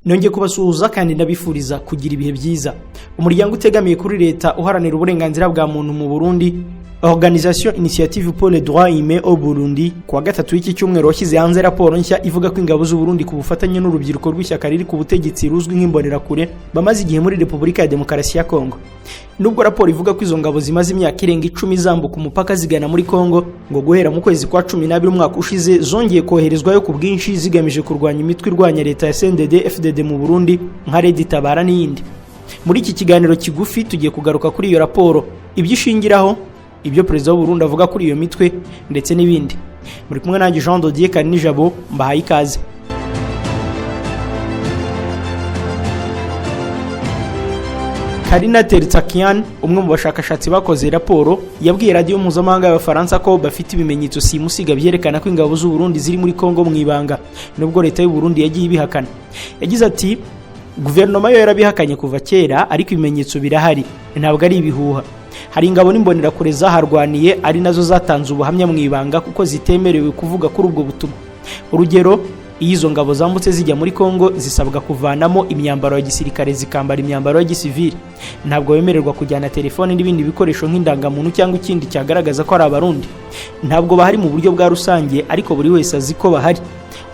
nongeye kubasuhuza kandi ndabifuriza kugira ibihe byiza. Umuryango utegamiye kuri leta uharanira uburenganzira bwa muntu mu Burundi, Organisation Initiative pour les droits humains au Burundi, kuwa gatatu w'iki cyumweru washyize hanze raporo nshya ivuga ko ingabo z'u Burundi ku bufatanye n'urubyiruko rw'ishyaka riri ku butegetsi ruzwi nk'imbonerakure bamaze igihe muri Repubulika ya Demokarasi ya Kongo. Nubwo raporo ivuga ko izo ngabo zimaze imyaka irenga 10 zambuka umupaka zigana muri Kongo, ngo guhera mu kwezi kwa 12 umwaka ushize zongeye koherezwayo ku bwinshi zigamije kurwanya imitwe irwanya leta ya CNDD FDD mu Burundi nka Red Tabara n'iyindi. Muri iki kiganiro kigufi tugiye kugaruka kuri iyo raporo, ibyishingiraho, ibyo Perezida w'u Burundi avuga kuri iyo mitwe ndetse n'ibindi. Muri kumwe nanjye Jean Dodier Karinijabo, mbahaye ikaze. Karina Tertsakian, umwe mu bashakashatsi bakoze raporo, yabwiye radio mpuzamahanga y'Abafaransa ko bafite ibimenyetso simusiga byerekana ko ingabo z'u Burundi ziri muri Kongo mu ibanga, nubwo leta y'u Burundi yagiye ibihakana. Yagize ati guverinoma yo yarabihakanye kuva kera, ariko ibimenyetso birahari, ntabwo ari ibihuha. Hari ingabo n'imbonerakure zaharwaniye ari nazo zatanze ubuhamya mu ibanga kuko zitemerewe kuvuga kuri ubwo butumwa. Urugero, izo ngabo zambutse zijya muri Kongo zisabwa kuvanamo imyambaro ya gisirikare zikambara imyambaro ya gisivili. Ntabwo bemererwa kujyana telefone n'ibindi bikoresho nk'indangamuntu cyangwa ikindi cyagaragaza ko ari abarundi. Ntabwo bahari mu buryo bwa rusange, ariko buri wese azi ko bahari.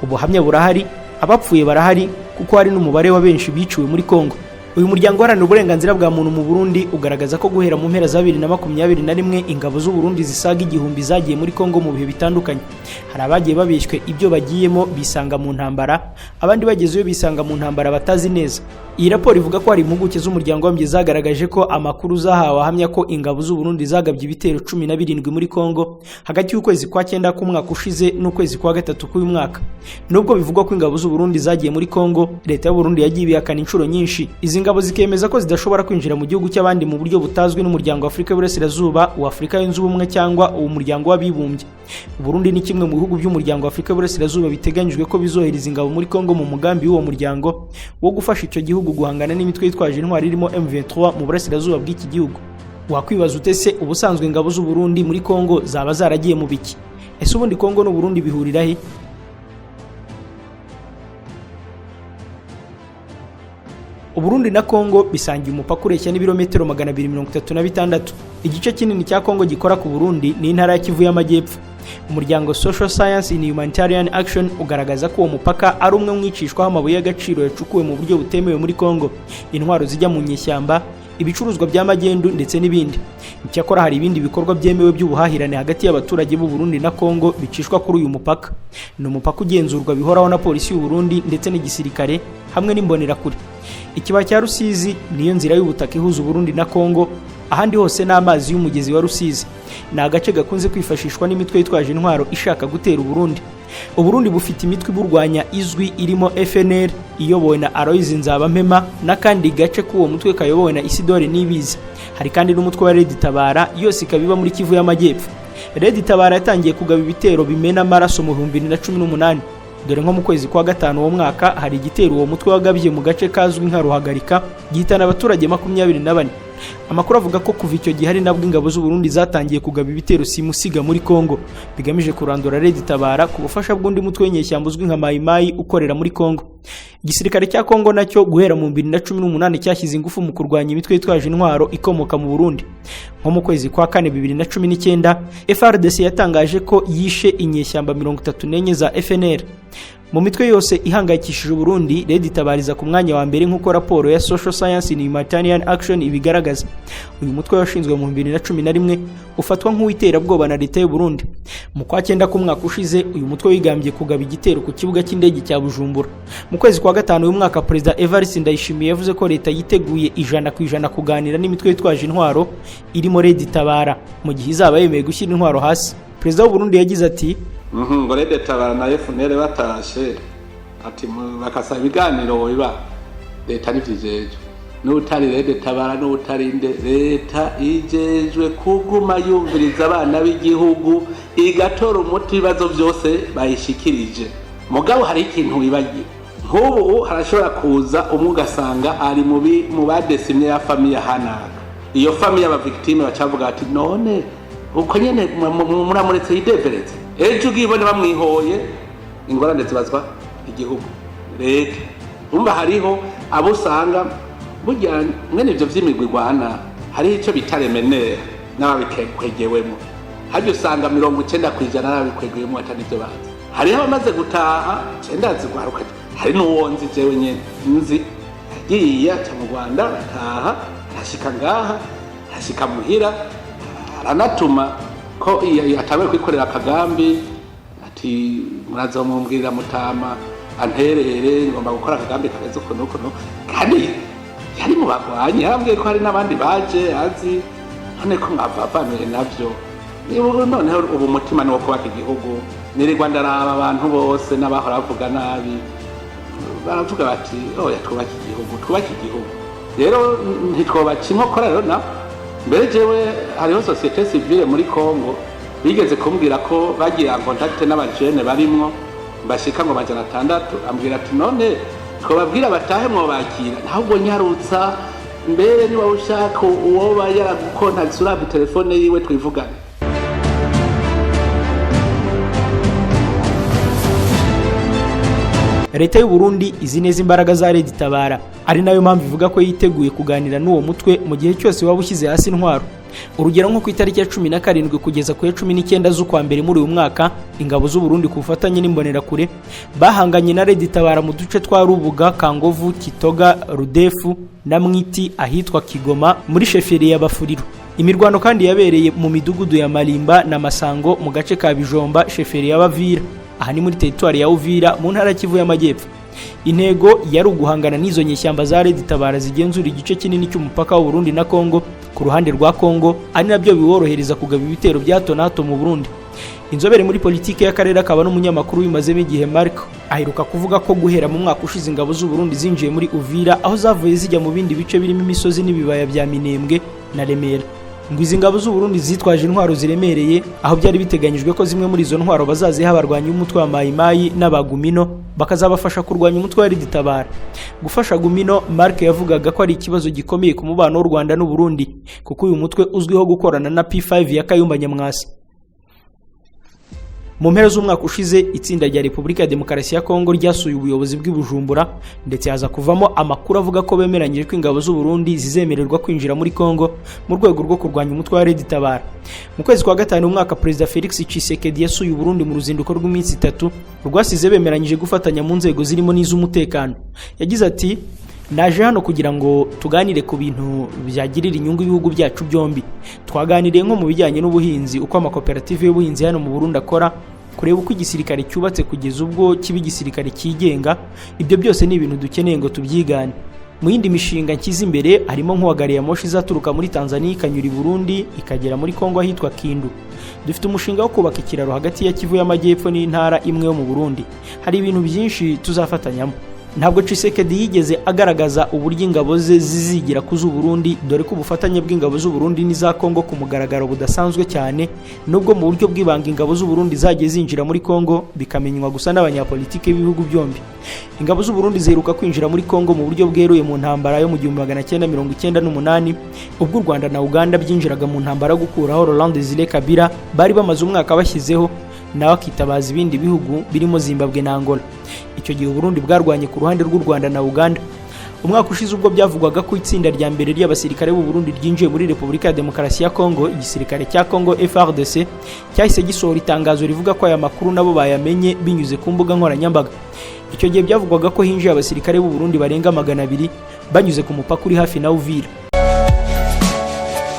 Ubuhamya burahari, abapfuye barahari, kuko hari n'umubare wa benshi biciwe muri Kongo. Uyu muryango uharanira uburenganzira bwa muntu mu Burundi ugaragaza ko guhera mu mpera za 2021 ingabo z'u Burundi zisaga 1000 zagiye muri Kongo mu bihe bitandukanye. Hari abagiye babeshywe ibyo bagiyemo bisanga mu ntambara, abandi bagezeyo bisanga mu ntambara batazi neza. Iyi raporo ivuga ko hari impuguke z'umuryango w'ambye zagaragaje ko amakuru zahawe ahamya ko ingabo z'u Burundi zagabye ibitero 17 muri Kongo hagati y'ukwezi kwa 9 k'umwaka ushize n'ukwezi kwa 3 k'uyu mwaka. Nubwo bivugwa ko ingabo z'u Burundi zagiye muri Kongo, leta y'u Burundi yagiye ibihakana inshuro nyinshi. Izi ngabo zikemeza ko zidashobora kwinjira mu gihugu cy'abandi mu buryo butazwi n'umuryango wa Afrika y'Uburasirazuba, wa Afrika yunze ubumwe cyangwa umuryango w'abibumbye. Burundi ni kimwe mu bihugu by'umuryango wa Afrika y'Uburasirazuba biteganyijwe ko bizohereza ingabo muri Kongo mu mugambi w'uwo muryango wo gufasha icyo gihugu guhangana n'imitwe yitwaje intwari irimo M23 mu burasirazuba bw'iki gihugu. Wakwibaza utese ubusanzwe ingabo z'u Burundi muri Kongo zaba zaragiye mu biki? Ese ubundi Kongo n'u Burundi bihurira he? Uburundi na Kongo bisangiye umupaka ureshya n'ibirometero 236. Igice kinini cya Kongo gikora ku Burundi ni intara ya Kivu y'Amajyepfo. Umuryango Social Science in Humanitarian Action ugaragaza ko uwo mupaka ari umwe mwicishwaho amabuye y'agaciro yacukuwe mu buryo butemewe muri Kongo, intwaro zijya mu nyeshyamba, ibicuruzwa by'amagendu ndetse n'ibindi. Icyakora hari ibindi bikorwa byemewe by'ubuhahirane hagati y'abaturage b'u Burundi na Kongo bicishwa kuri uyu mupaka. Ni umupaka ugenzurwa bihoraho na polisi y'u Burundi ndetse n'igisirikare hamwe n'imbonerakure. Ikibaya cya Rusizi niyo nzira y'ubutaka ihuza u Burundi na Kongo, ahandi hose n'amazi y'umugezi wa Rusizi. Ni agace gakunze kwifashishwa n'imitwe yitwaje intwaro ishaka gutera u Burundi. U Burundi bufite imitwe iburwanya izwi irimo FNL iyobowe na Aloys Nzabampema, n'akandi gace k'uwo mutwe kayobowe na Isidore Nibizi. Hari kandi n'umutwe wa Red Tabara, yose ikabiba muri Kivu y'Amajyepfo. Red Tabara yatangiye kugaba ibitero bimena amaraso mu 2018. Dore nko mu kwezi kwa 5 uwo mwaka hari igitero uwo mutwe wagabye mu gace kazwi nka Ruhagarika gihitana abaturage 24. Amakuru avuga ko kuva icyo gihe hari nabwo ingabo z'u Burundi zatangiye kugaba ibitero simusiga muri Kongo bigamije kurandura Red Tabara ku bufasha bw'undi mutwe w'nyeshyamba uzwi nka Mai Mai ukorera muri Kongo. Igisirikare cya Kongo nacyo guhera mu 2018 cyashyize ingufu mu kurwanya imitwe yitwaje intwaro ikomoka mu Burundi. Nko mu kwezi kwa 4 2019 FARDC yatangaje ko yishe inyeshyamba 34 za FNL. Mu mitwe yose ihangayikishije u Burundi, Red Tabariza ku mwanya wa mbere nk'uko raporo ya Social Science in Humanitarian Action ibigaragaza. Uyu mutwe washinzwe mu 2011 ufatwa nk'uwiterabwoba na leta y'u Burundi. Mu kwa 9 k'umwaka ushize uyu mutwe wigambye kugaba igitero ku kibuga cy'indege cya Bujumbura. Mu kwezi kwa 5 uyu mwaka Perezida Evariste Ndayishimiye yavuze ko leta yiteguye 100% kuganira n'imitwe yitwaje intwaro irimo Red Tabara mu gihe izaba yemeye gushyira intwaro hasi. Perezida w'u Burundi yagize ati ngo Red Tabara na FNL batashe ati bakasaba ibiganiro biba leta nivyijeje n'utari Red Tabara n'utarinde leta ijejwe kuguma yumviriza abana b'igihugu igatora umuti ibibazo byose bayishikirije. Mugabo hari ikintu wibagiye, nk'ubu harashobora kuza umwe ugasanga ari mu badesimye ya famiye hanaka, iyo famiye aba victime bacavuga ati none uko nyene muramuretse yidevereze, ejo ugibone bamwihoye ingorane zibazwa igihugu. Leta umva hariho abo usanga burya mwene ivyo vy'imigwi igwana hariho ico bita remenera n'ababikwegewemo harya usanga 90% n'ababikwegewemo atari ivyo bazi hariho abamaze gutaha cendazi gwaruka hari n'uwonzi jewe nyene nzi yagiye aca mu Rwanda arataha arashika ngaha arashika muhira aranatuma ko atabaye kwikorera akagambi ati murazomumbwirira Mutama anterere ngomba gukora akagambi kameze ukuntu kandi yari mu bagwanyi yarambwiye ko hari n'abandi baje azi none ko mwavavanire navyo noneho ubu mutima ni wo kubaka igihugu nirirwa ndaraba abantu bose n'abahora bavuga nabi baravuga bati oya twubake igihugu rero ntitwobaca inkokora rero na mbere jewe hariho societe civile muri Congo bigeze kumbwira ko bagira kontakte n'abajene barimwo bashika ngo 600 ambwira ati none twababwira batahe mwo bakira ntabwo nyarutsa mbere niba ushaka uwo yaragukonta surabi telefone yiwe twivugane. Leta y'u Burundi izi neza imbaraga za Red Tabara ari nayo mpamvu ivuga ko yiteguye kuganira n'uwo mutwe mu gihe cyose waba ushyize hasi intwaro. Urugero nko ku itariki ya 17 kugeza ku ya 19 z'ukwa mbere muri uyu mwaka ingabo z'u Burundi ku bufatanye n'imbonerakure bahanganye na Red Tabara mu duce twa Rubuga, Kangovu, Kitoga, Rudefu na Mwiti ahitwa Kigoma muri sheferi ya Bafuriro. Imirwano kandi yabereye mu midugudu ya Malimba na Masango mu gace ka Bijomba sheferi ya Bavira aha ni muri territoire ya Uvira mu ntara Kivu y'Amajyepfo. Intego yari uguhangana n'izo nyeshyamba za Red Tabara zigenzura igice kinini cy'umupaka w'u Burundi na Kongo ku ruhande rwa Kongo ari nabyo biworohereza kugaba ibitero bya hato na hato mu Burundi. Inzobere muri politike y'akarere akaba n'umunyamakuru wimazemo igihe Mark aheruka kuvuga ko guhera mu mwaka ushize ingabo z'u Burundi zinjiye muri Uvira aho zavuye zijya mu bindi bice birimo imisozi n'ibibaya bya Minembwe na Remera. Ngo izi ngabo z'u Burundi zitwaje intwaro ziremereye aho byari biteganyijwe ko zimwe muri izo ntwaro bazaziha abarwanyi umutwe wa Mayimayi n'abagumino bakazabafasha kurwanya umutwe wa Red Tabara. Gufasha Gumino Mark yavugaga ko ari ikibazo gikomeye ku mubano w'u Rwanda n'u Burundi kuko uyu mutwe uzwiho gukorana na P5 ya Kayumba Nyamwasi. Mu mpera z'umwaka ushize itsinda rya Repubulika ya Demokarasi ya Kongo ryasuye ubuyobozi bw'Ibujumbura ndetse haza kuvamo amakuru avuga ko bemeranyije ko ingabo z'u Burundi zizemererwa kwinjira muri Kongo mu rwego rwo kurwanya umutwe wa Red Tabara. Mu kwezi kwa gatanu umwaka President Felix Tshisekedi yasuye u Burundi mu ruzinduko rw'iminsi 3 rwasize bemeranyije gufatanya mu nzego zirimo n'iz'umutekano. Yagize ati naje hano kugira ngo tuganire ku bintu byagirira inyungu ibihugu byacu byombi. Twaganiriye nko mu bijyanye n'ubuhinzi uko amakoperative y'ubuhinzi hano mu Burundi akora, kureba uko igisirikare cyubatse kugeza ubwo kiba igisirikare cyigenga. Ibyo byose ni ibintu dukeneye ngo tubyigane. Mu yindi mishinga nkiza imbere harimo nk'uwagariye moshi izaturuka muri Tanzania ikanyura i Burundi ikagera muri Kongo ahitwa Kindu. Dufite umushinga wo kubaka ikiraro hagati ya Kivu y'Amajyepfo n'intara imwe yo mu Burundi. Hari ibintu byinshi tuzafatanyamo. Ntabwo Tshisekedi yigeze agaragaza uburyo ingabo ze zizigira ku z'u Burundi dore ko ubufatanye bw'ingabo z'u Burundi n'iza Kongo ku mugaragaro budasanzwe cyane nubwo mu buryo bw'ibanga ingabo z'u Burundi zagiye zinjira muri Kongo bikamenywa gusa n'abanyapolitike b'ibihugu byombi. Ingabo z'u Burundi ziheruka kwinjira muri Kongo mu buryo bweruye mu ntambara yo mu 1998 ubwo u Rwanda na Uganda byinjiraga mu ntambara yo gukuraho Laurent Desire Kabila bari bamaze umwaka bashyizeho nawe akitabaza ibindi bihugu birimo Zimbabwe na Angola. Icyo gihe Burundi bwarwanye ku ruhande rw'u Rwanda na Uganda. Umwaka ushize ubwo byavugwaga ko itsinda rya mbere ry'abasirikare b'u Burundi ryinjiye muri Repubulika ya Demokarasi ya Kongo, igisirikare cya Kongo FARDC cyahise gisohora itangazo rivuga ko aya makuru nabo bayamenye binyuze ku mbuga nkoranyambaga. Icyo gihe byavugwaga ko hinjiye abasirikare b'u Burundi barenga 200 banyuze ku mupaka uri hafi na Uvira.